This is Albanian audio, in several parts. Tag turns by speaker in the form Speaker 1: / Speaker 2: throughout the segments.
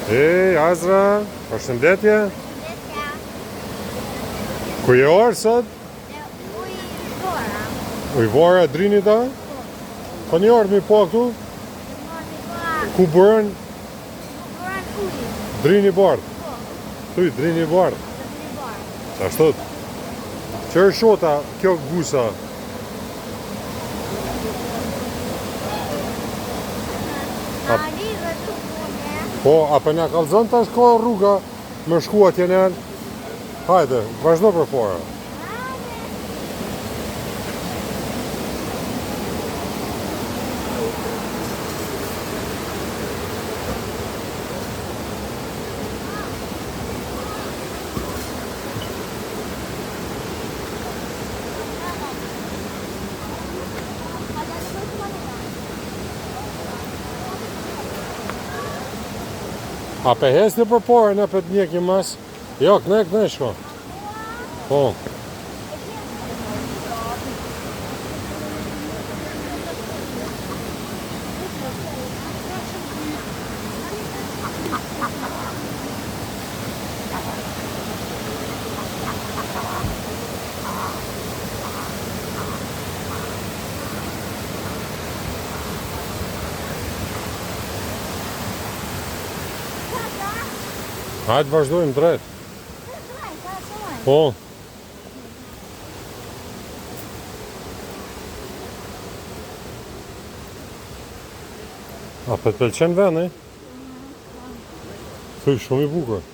Speaker 1: Azra, përshëndetje. Ku je orë sot? Ujvara drini ta? Pa një orë mi po këtu? Ku bërën? Drini bardh. Thuj, drini bardh. Ashtot? Qërë shota kjo gusa? Po, a për nga kalzën të është ka rruga me shku atje nërë? Hajde, vazhdo për fora. A pe hesni për pore në për të njeki mas? Jo, këne shko. Po. Hajtë vazhdojmë drejt. Po. A për të pëlqen veni? Thuj, shumë i bukur.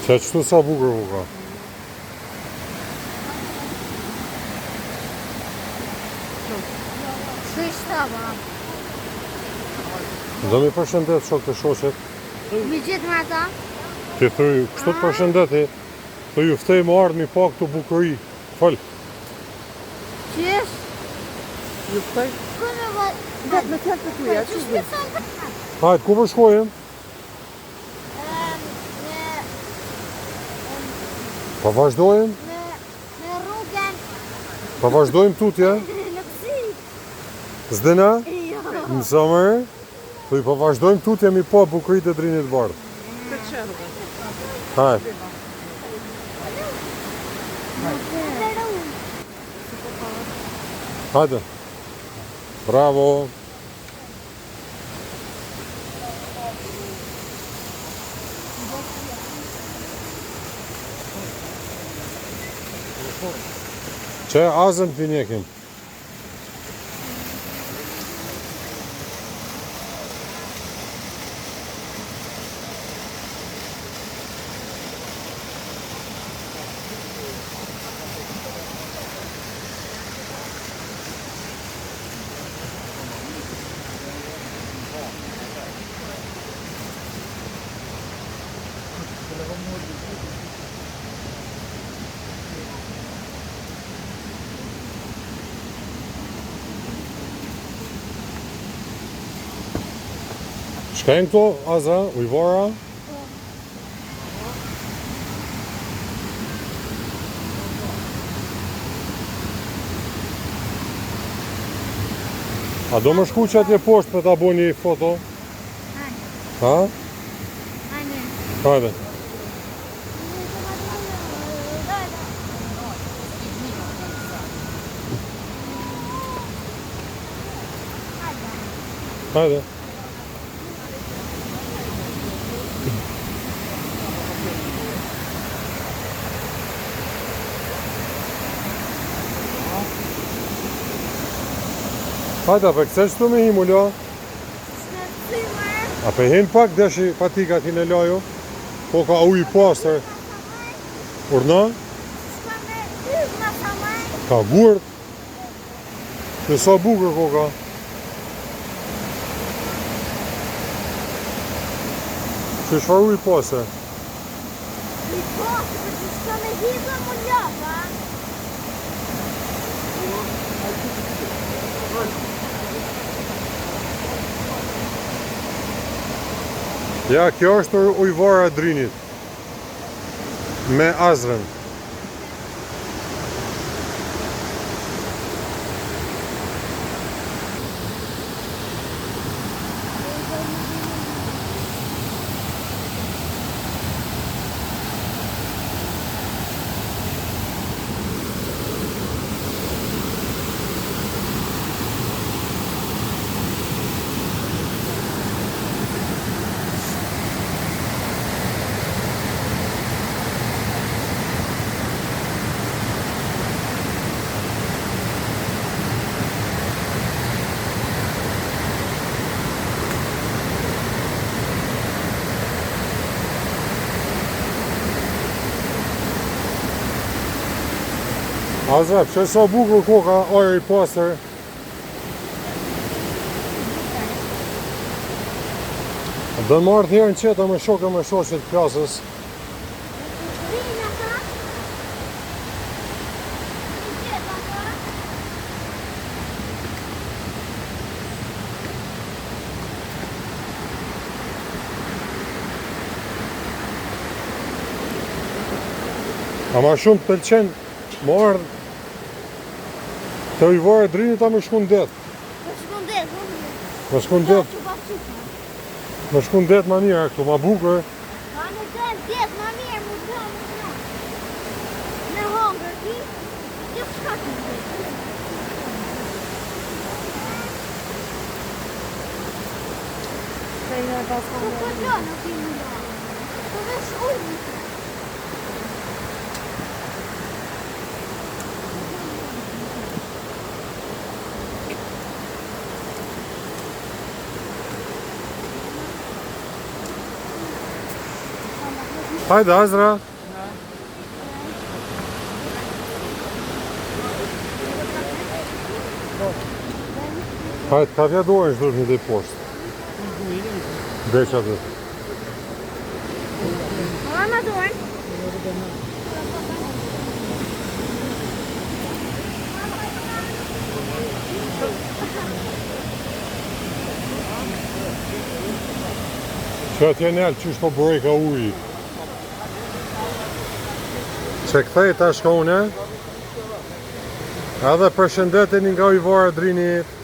Speaker 1: Që qëtu sa bukur u ka? Do mi përshëndet shok të shoqet.
Speaker 2: Mi gjithë me ata?
Speaker 1: Ti thuj, kështu të përshëndeti. Thuj, ju ftej më ardhë mi pa këtu bukëri. Fol.
Speaker 2: Qesh?
Speaker 3: Ju ftej? Me të të kuja, që shbi?
Speaker 1: Hajtë, ku përshkojëm? Pa vazhdojmë?
Speaker 2: Me rrugën.
Speaker 1: Pa vazhdojmë tutje?
Speaker 2: Në pësi.
Speaker 1: Zdena?
Speaker 2: Jo.
Speaker 1: Mësa mërë? Thuj, pa vazhdojmë tutje mi pa bukërit e drinit bardh.
Speaker 3: Të qërëve.
Speaker 1: Hajtë. Hajde. Bravo. Që azën për njekim? Shkajnë këto, Azra, ujvara? A do më shku që atje poshtë për ta bo një foto? Ha? Hajde. Hajde. Hajde, për këse qëtu me himu, lo? A për hinë pak deshi patika ti në loju? Po ka uj pasër. Urna? Ka gurt. Në sa bukur ko ka? Që shfaru i pose?
Speaker 2: I posë, për që shka me hizë më ljapa.
Speaker 1: Ja, kjo është ujvara e Drinit. Me Azrën. Azra, pse sa bukur koka ojë i pastër. Do marrë herën qeta me shokë me shoqet klasës.
Speaker 2: Vinë ata. Qeta ata.
Speaker 1: Ama shumë të pëlqen marrë të ujvara e Drinit ta me shku në det.
Speaker 2: Për shkundet,
Speaker 1: Me shku në det, me shku në det ma mirë këtu, ma bukur.
Speaker 2: ma në të det, ma mirë, më të më. Në hongër, ti shka të në det.
Speaker 3: Se nga pas
Speaker 2: Të përdo në ti më da. Të vesh ujnë.
Speaker 1: Hajde Azra. Hajde, ka vja dojnë shdojnë një dhe poshtë. Beqa dhe.
Speaker 2: Ma më dorë.
Speaker 1: Që atje nellë që shto bërë ka ujë. Që këthej ta shkone. Edhe përshëndeteni nga ujvara e Drinit.